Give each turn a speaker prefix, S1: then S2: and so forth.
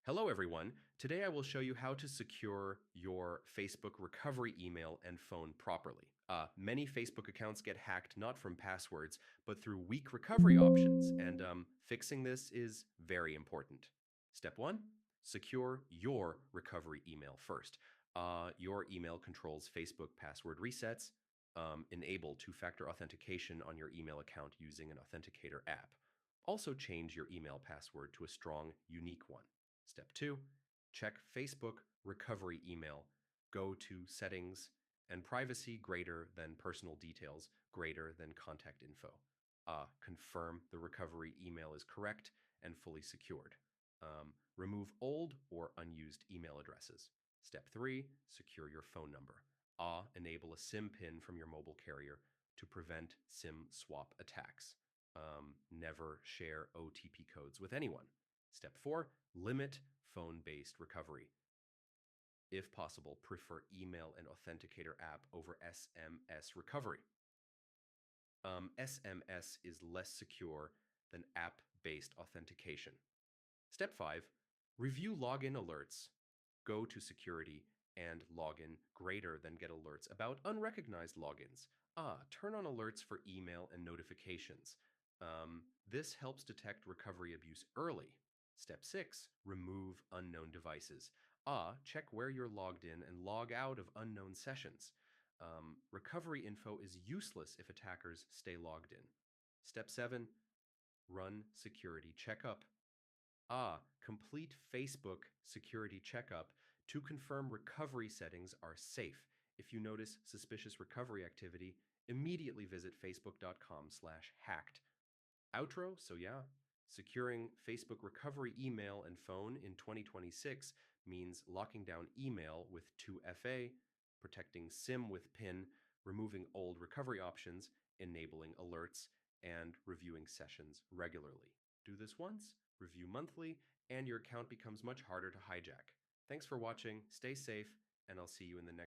S1: Hello, everyone. Today I will show you how to secure your Facebook recovery email and phone properly. Many Facebook accounts get hacked not from passwords, but through weak recovery options, and fixing this is very important. Step one, secure your recovery email first. Your email controls Facebook password resets. Enable two-factor authentication on your email account using an authenticator app. Also change your email password to a strong, unique one. Step two, check Facebook recovery email. Go to settings and privacy greater than personal details greater than contact info. Confirm the recovery email is correct and fully secured. Remove old or unused email addresses. Step three, secure your phone number. Enable a SIM pin from your mobile carrier to prevent SIM swap attacks. Never share OTP codes with anyone. Step four, limit phone-based recovery. If possible, prefer email and authenticator app over SMS recovery. SMS is less secure than app-based authentication. Step five, review login alerts. Go to security and login greater than get alerts about unrecognized logins. Turn on alerts for email and notifications. This helps detect recovery abuse early. Step six, remove unknown devices. Check where you're logged in and log out of unknown sessions. Recovery info is useless if attackers stay logged in. Step seven, run security checkup. Complete Facebook security checkup to confirm recovery settings are safe. If you notice suspicious recovery activity, immediately visit facebook.com/hacked. Outro, so yeah, securing Facebook recovery email and phone in 2026 means locking down email with 2FA, protecting SIM with PIN, removing old recovery options, enabling alerts, and reviewing sessions regularly. Do this once, review monthly, and your account becomes much harder to hijack. Thanks for watching, stay safe, and I'll see you in the next